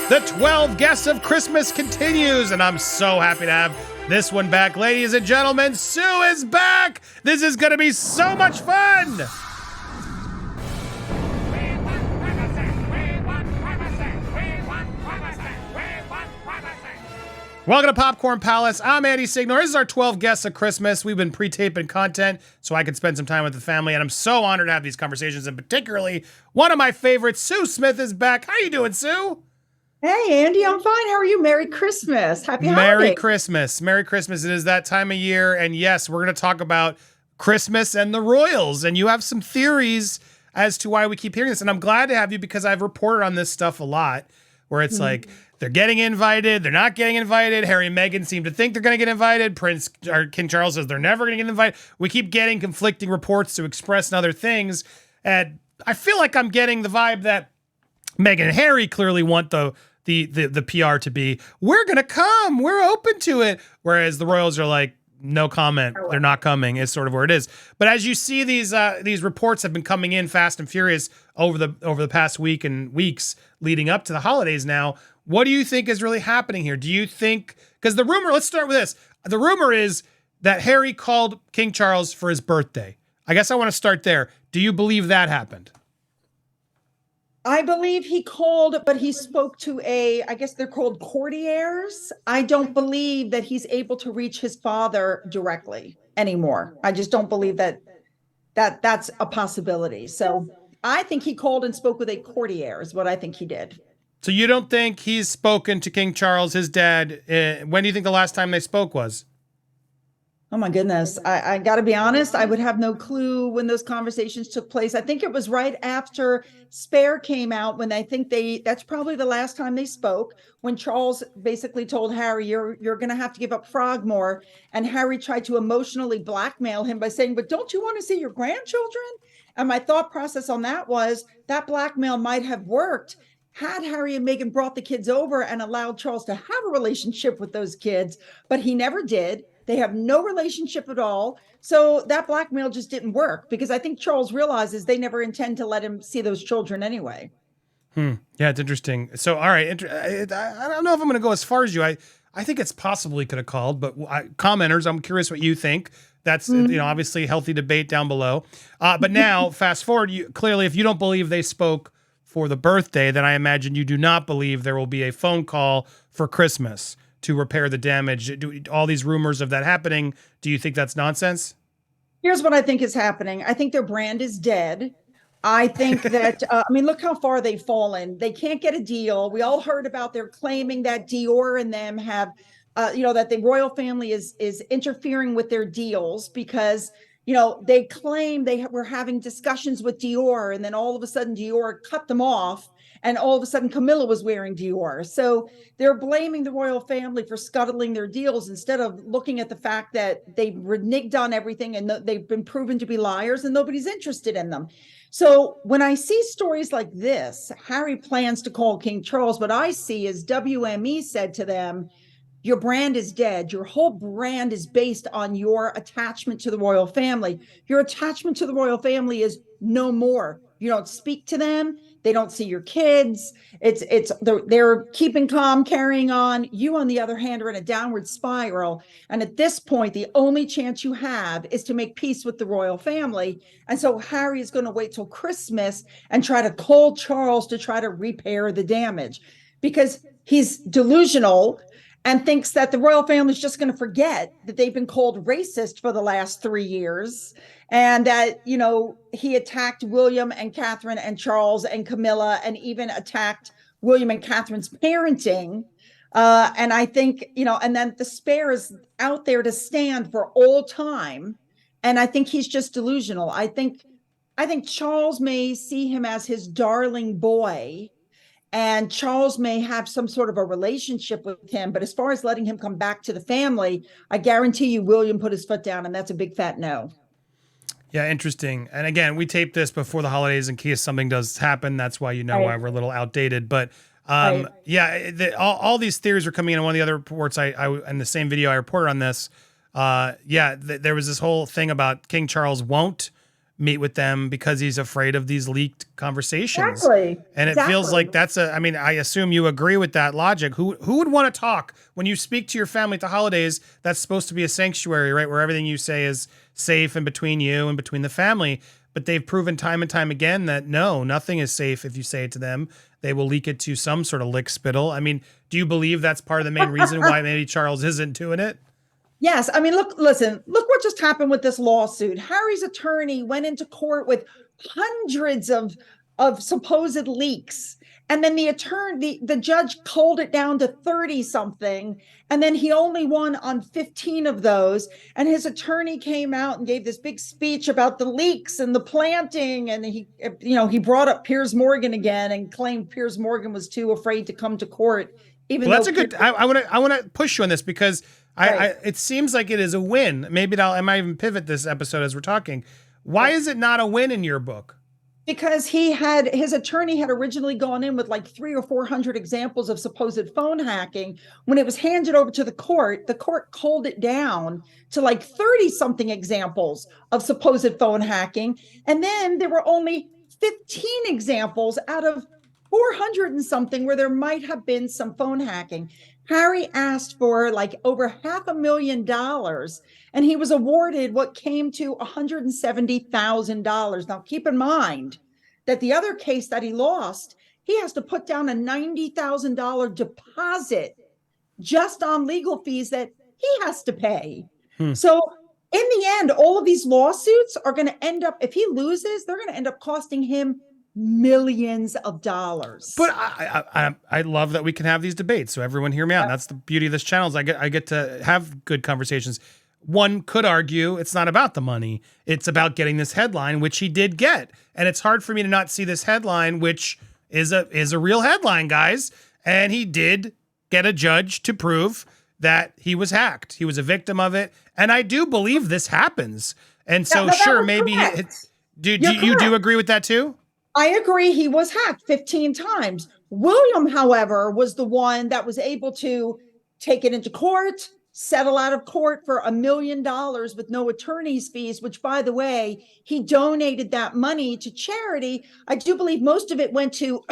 The 12 Guests of Christmas continues, and I'm so happy to have this one back. Ladies and gentlemen, Sue is back! This is going to be so much fun! Welcome to Popcorn Palace. I'm Andy Signor. This is our 12 Guests of Christmas. We've been pre-taping content so I can spend some time with the family, and I'm so honored to have these conversations, and particularly one of my favorites, Sue Smith, is back. How you doing, Sue? Hey, Andy, I'm fine. How are you? Merry Christmas. Happy holidays. Merry Christmas. Merry Christmas. It is that time of year, and yes, we're going to talk about Christmas and the royals, and you have some theories as to why we keep hearing this, and I'm glad to have you because I've reported on this stuff a lot, where it's like, they're getting invited, they're not getting invited. Harry and Meghan seem to think they're going to get invited. King Charles says they're never going to get invited. We keep getting conflicting reports to Express and other things. And I feel like I'm getting the vibe that Meghan and Harry clearly want the PR to be, we're going to come, we're open to it. Whereas the royals are like, no comment, they're not coming, is sort of where it is. But as you see, these reports have been coming in fast and furious over the past week and weeks leading up to the holidays now. What do you think is really happening here? Do you think, because the rumor, let's start with this. The rumor is that Harry called King Charles for his birthday. I guess I want to start there. Do you believe that happened? I believe he called, but he spoke to I guess they're called courtiers. I don't believe that he's able to reach his father directly anymore. I just don't believe that's a possibility. So I think he called and spoke with a courtier is what I think he did. So you don't think he's spoken to King Charles, his dad? When do you think the last time they spoke was? Oh my goodness. I got to be honest. I would have no clue when those conversations took place. I think it was right after Spare came out when I think that's probably the last time they spoke, when Charles basically told Harry, you're going to have to give up Frogmore. And Harry tried to emotionally blackmail him by saying, but don't you want to see your grandchildren? And my thought process on that was that blackmail might have worked had Harry and Meghan brought the kids over and allowed Charles to have a relationship with those kids, but he never did. They have no relationship at all. So that blackmail just didn't work because I think Charles realizes they never intend to let him see those children anyway. Yeah, it's interesting. So, all right. I don't know if I'm going to go as far as you. I think it's possibly could have called, but commenters, I'm curious what you think. That's, obviously healthy debate down below. But now fast forward, clearly, if you don't believe they spoke for the birthday, then I imagine you do not believe there will be a phone call for Christmas to repair the damage. All these rumors of that happening, do you think that's nonsense? Here's what I think is happening. I think their brand is dead. I think that, look how far they've fallen. They can't get a deal. We all heard about their claiming that Dior and them have, that the royal family is interfering with their deals because they claim they were having discussions with Dior, and then all of a sudden Dior cut them off, and all of a sudden Camilla was wearing Dior. So they're blaming the royal family for scuttling their deals instead of looking at the fact that they reneged on everything and they've been proven to be liars and nobody's interested in them. So when I see stories like this, Harry plans to call King Charles. What I see is WME said to them, your brand is dead. Your whole brand is based on your attachment to the royal family. Your attachment to the royal family is no more. You don't speak to them. They don't see your kids. They're keeping calm, carrying on. You, on the other hand, are in a downward spiral. And at this point, the only chance you have is to make peace with the royal family. And so Harry is going to wait till Christmas and try to call Charles to try to repair the damage because he's delusional and thinks that the royal family is just going to forget that they've been called racist for the last 3 years and that, he attacked William and Catherine and Charles and Camilla and even attacked William and Catherine's parenting. And I think, and then the Spare is out there to stand for all time. And I think he's just delusional. I think Charles may see him as his darling boy, and Charles may have some sort of a relationship with him. But as far as letting him come back to the family, I guarantee you William put his foot down, and that's a big fat no. Yeah, interesting. And again, we taped this before the holidays in case something does happen. That's why why we're a little outdated. But all these theories are coming in. One of the other reports I in the same video I reported on this. There was this whole thing about King Charles won't meet with them because he's afraid of these leaked conversations. Exactly. And it feels Exactly. like I mean, I assume you agree with that logic. Who would want to talk when you speak to your family at the holidays? That's supposed to be a sanctuary, right? Where everything you say is safe and between you and between the family. But they've proven time and time again that no, nothing is safe if you say it to them. They will leak it to some sort of lick spittle. I mean, do you believe that's part of the main reason why maybe Charles isn't doing it? Yes, I mean, listen, look what just happened with this lawsuit. Harry's attorney went into court with hundreds of supposed leaks. And then the judge culled it down to 30 something. And then he only won on 15 of those. And his attorney came out and gave this big speech about the leaks and the planting. And he brought up Piers Morgan again and claimed Piers Morgan was too afraid to come to court. Even Well, though that's a good. I want to push you on this because Right. it seems like it is a win. Maybe I might even pivot this episode as we're talking. Why is it not a win in your book? Because his attorney had originally gone in with like 300 or 400 examples of supposed phone hacking. When it was handed over to the court culled it down to like 30 something examples of supposed phone hacking. And then there were only 15 examples out of 400 and something where there might have been some phone hacking. Harry asked for like over $500,000 and he was awarded what came to $170,000. Now, keep in mind that the other case that he lost, he has to put down a $90,000 deposit just on legal fees that he has to pay. So, in the end, all of these lawsuits are going to end up, if he loses, they're going to end up costing him millions of dollars. But I love that we can have these debates. So everyone hear me out. That's the beauty of this channel is I get to have good conversations. One could argue it's not about the money. It's about getting this headline, which he did get. And it's hard for me to not see this headline, which is a real headline, guys. And he did get a judge to prove that he was hacked. He was a victim of it. And I do believe this happens. And so sure, maybe do you agree with that too? I agree. He was hacked 15 times. William, however, was the one that was able to take it into court, settle out of court for $1 million with no attorney's fees, which, by the way, he donated that money to charity. I do believe most of it went to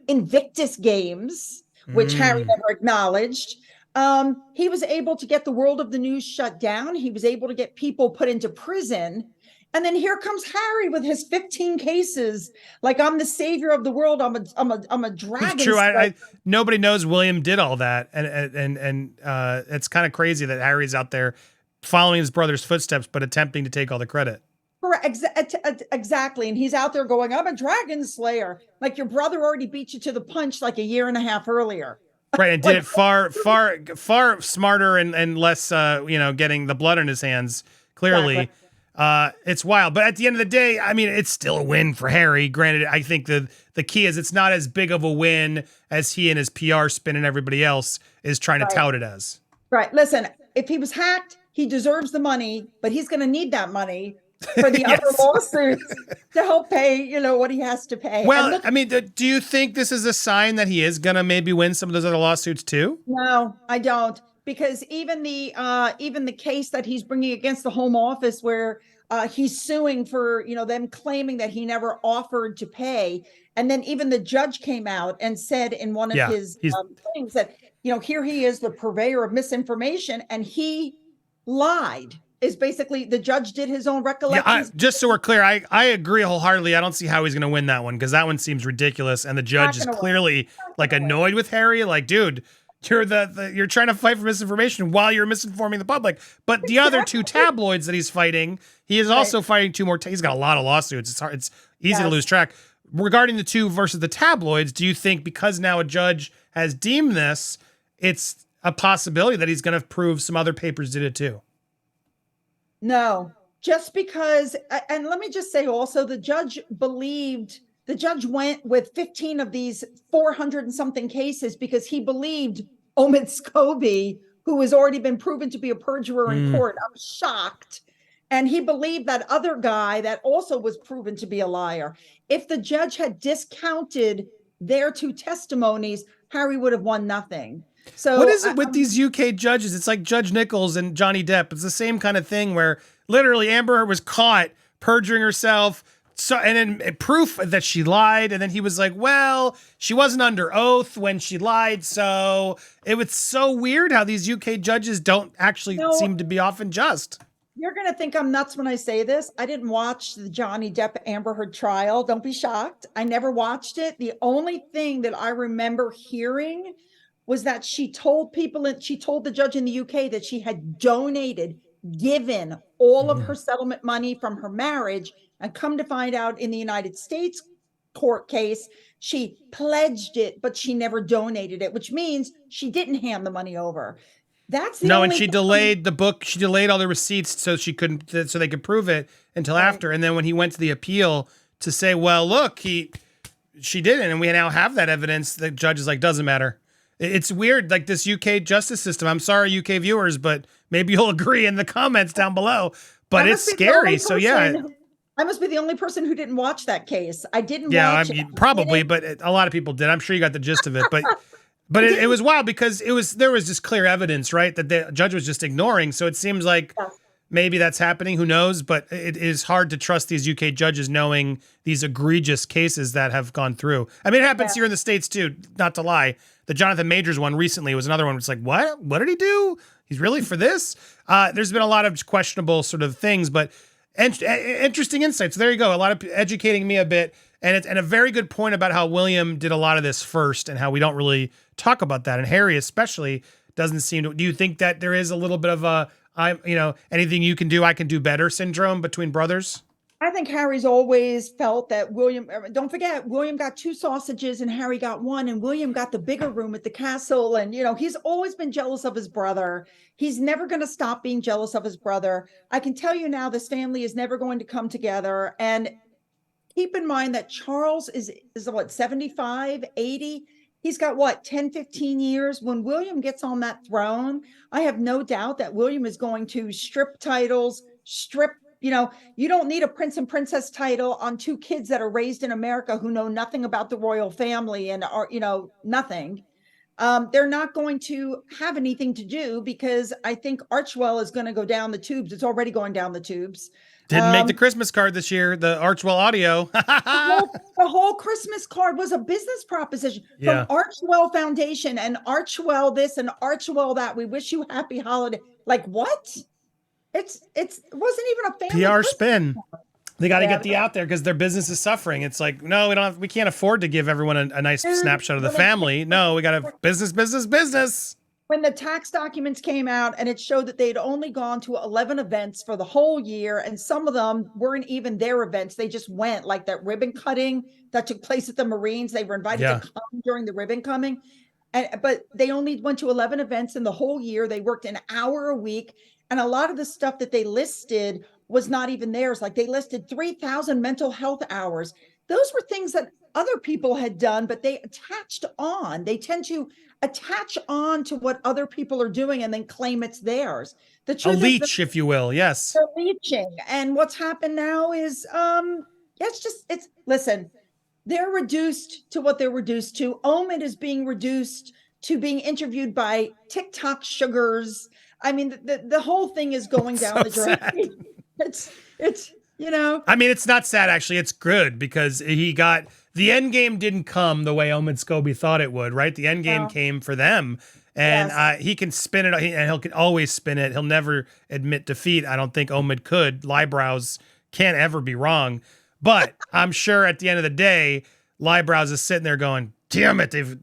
Invictus Games, which Harry never acknowledged. He was able to get the World of the News shut down. He was able to get people put into prison. And then here comes Harry with his 15 cases. Like, I'm the savior of the world. I'm a dragon. It's true. Nobody knows William did all that, and it's kind of crazy that Harry's out there following his brother's footsteps, but attempting to take all the credit. Exactly. And he's out there going, I'm a dragon slayer. Like, your brother already beat you to the punch like a year and a half earlier. Right, and did it far smarter and less, getting the blood in his hands. Clearly. Exactly. It's wild, but at the end of the day, I mean, it's still a win for Harry. Granted, I think the key is it's not as big of a win as he and his PR spin and everybody else is trying to tout it as. Right. Listen, if he was hacked, he deserves the money, but he's going to need that money for the other lawsuits to help pay, what he has to pay. Well, I mean, do you think this is a sign that he is going to maybe win some of those other lawsuits too? No, I don't. Because even the case that he's bringing against the Home Office, where he's suing for them claiming that he never offered to pay, and then even the judge came out and said in one of his things that here he is, the purveyor of misinformation, and he lied. Is basically the judge did his own recollections. Yeah, just so we're clear, I agree wholeheartedly. I don't see how he's going to win that one because that one seems ridiculous, and the judge is clearly like annoyed with Harry. Like, dude. You're trying to fight for misinformation while you're misinforming the public. But the other two tabloids that he's fighting, he is also fighting two more. He's got a lot of lawsuits. It's easy to lose track. Regarding the two versus the tabloids, do you think because now a judge has deemed this, it's a possibility that he's going to prove some other papers did it too? No, just because, and let me just say also, the judge went with 15 of these 400 and something cases because he believed Omid Scobie, who has already been proven to be a perjurer in court. I'm shocked. And he believed that other guy that also was proven to be a liar. If the judge had discounted their two testimonies, Harry would have won nothing. So what is it with these UK judges? It's like Judge Nichols and Johnny Depp. It's the same kind of thing where literally Amber Heard was caught perjuring herself. So, and then proof that she lied. And then he was like, well, she wasn't under oath when she lied. So it was so weird how these UK judges don't actually seem to be often just. You're going to think I'm nuts when I say this. I didn't watch the Johnny Depp Amber Heard trial. Don't be shocked. I never watched it. The only thing that I remember hearing was that she told she told the judge in the UK that she had given all of her settlement money from her marriage. And come to find out in the United States court case, she pledged it, but she never donated it, which means she didn't hand the money over. That's the no, and she delayed the book. She delayed all the receipts so she couldn't, so they could prove it until after. And then when he went to the appeal to say, well, look, she didn't, and we now have that evidence, the judge is like, doesn't matter. It's weird, like this UK justice system. I'm sorry, UK viewers, but maybe you'll agree in the comments down below. But it's scary. So yeah. I must be the only person who didn't watch that case. I didn't watch it. Probably, but a lot of people did. I'm sure you got the gist of it. But but it was wild because there was just clear evidence, right, that the judge was just ignoring. So it seems like maybe that's happening. Who knows? But it is hard to trust these UK judges knowing these egregious cases that have gone through. I mean, it happens here in the States too, not to lie. The Jonathan Majors one recently was another one. It's like, what? What did he do? He's really for this? There's been a lot of questionable sort of things, but interesting insights. There you go. A lot of educating me a bit. And a very good point about how William did a lot of this first and how we don't really talk about that. And Harry especially doesn't seem to. Do you think that there is a little bit of a, anything you can do, I can do better syndrome between brothers? I think Harry's always felt that William, don't forget, William got 2 sausages and Harry got 1, and William got the bigger room at the castle. And, he's always been jealous of his brother. He's never going to stop being jealous of his brother. I can tell you now, this family is never going to come together. And keep in mind that Charles is what, 75, 80? He's got what, 10, 15 years? When William gets on that throne, I have no doubt that William is going to strip titles, you don't need a prince and princess title on 2 kids that are raised in America who know nothing about the royal family and are, nothing. They're not going to have anything to do because I think Archewell is going to go down the tubes. It's already going down the tubes. Didn't make the Christmas card this year, the Archewell audio. the whole Christmas card was a business proposition from Archewell Foundation and Archewell this and Archewell that. We wish you happy holiday. Like what? It wasn't even a family PR spin. They got to get the out there because their business is suffering. It's like, no, we can't afford to give everyone a nice snapshot of the family. No, we got to business. When the tax documents came out and it showed that they'd only gone to 11 events for the whole year, and some of them weren't even their events. They just went, like that ribbon cutting that took place at the Marines. They were invited to come during the ribbon cutting. But they only went to 11 events in the whole year. They worked an hour a week. And a lot of the stuff that they listed was not even theirs. Like they listed 3,000 mental health hours. Those were things that other people had done, but they attached on. They tend to attach on to what other people are doing and then claim it's theirs. The truth is, leech, if you will. Yes. They're leeching. And what's happened now is, listen, they're reduced to what they're reduced to. Omid is being reduced to being interviewed by TikTok sugars. I mean, the whole thing is going down the drain. It's I mean, it's not sad, actually. It's good because the Endgame didn't come the way Omid Scobie thought it would, right? The Endgame came for them. And he can spin it, and he can always spin it. He'll never admit defeat. I don't think Omid could. Liebrows can't ever be wrong. But I'm sure at the end of the day, Liebrows is sitting there going, damn it, they've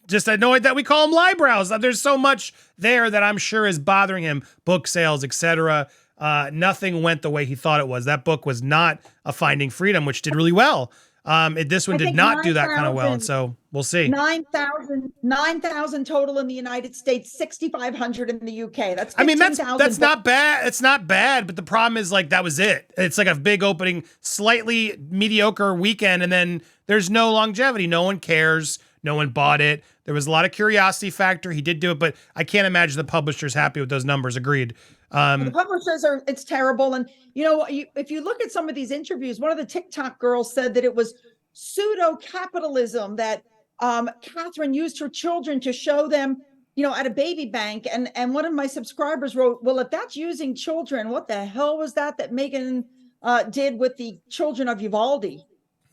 just annoyed that we call him Liebrows. There's so much there that I'm sure is bothering him. Book sales, etc. Nothing went the way he thought it was. That book was not a Finding Freedom, which did really well. This one did not do that kind of well, and so we'll see. 9,000 total in the United States, 6,500 in the UK. That's 15, I mean, that's not bad. It's not bad, but the problem is like that was it. It's like a big opening, slightly mediocre weekend, and then there's no longevity. No one cares. No one bought it. There was a lot of curiosity factor. He did do it, but I can't imagine the publisher's happy with those numbers. Agreed. The publishers it's terrible. And, if you look at some of these interviews, one of the TikTok girls said that it was pseudo-capitalism, that Catherine used her children to show them, at a baby bank. And one of my subscribers wrote, well, if that's using children, what the hell was that Meghan did with the children of Uvalde.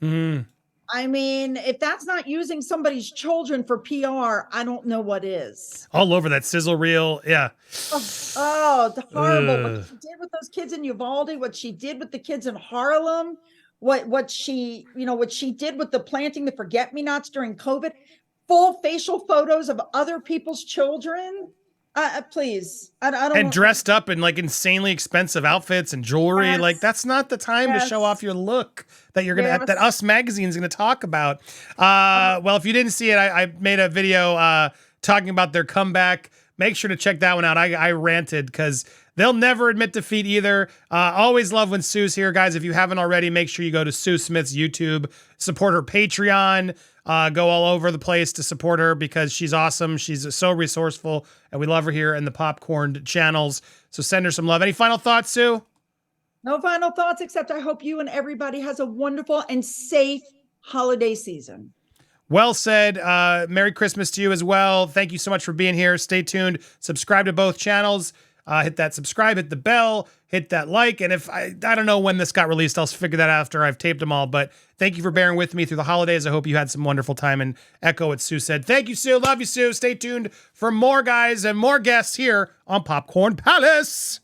Mm. I mean, if that's not using somebody's children for PR, I don't know what is. All over that sizzle reel. Yeah. It's horrible. What she did with those kids in Uvalde, what she did with the kids in Harlem, what she did with the planting the forget-me-nots during COVID, full facial photos of other people's children. Please, I don't. And dressed up in like insanely expensive outfits and jewelry. Yes. Like that's not the time to show off your look that you're gonna that Us Magazine's gonna talk about. Well, if you didn't see it, I made a video talking about their comeback. Make sure to check that one out. I ranted because they'll never admit defeat either. Always love when Sue's here, guys. If you haven't already, make sure you go to Sue Smith's YouTube, support her Patreon. Go all over the place to support her because she's awesome. She's so resourceful, and we love her here in the Popcorn channels. So send her some love. Any final thoughts, Sue? No final thoughts, except I hope you and everybody has a wonderful and safe holiday season. Well said. Merry Christmas to you as well. Thank you so much for being here. Stay tuned. Subscribe to both channels. Hit that subscribe, hit the bell, hit that like. And if I don't know when this got released, I'll figure that out after I've taped them all. But thank you for bearing with me through the holidays. I hope you had some wonderful time, and echo what Sue said. Thank you, Sue. Love you, Sue. Stay tuned for more guys and more guests here on Popcorn Palace.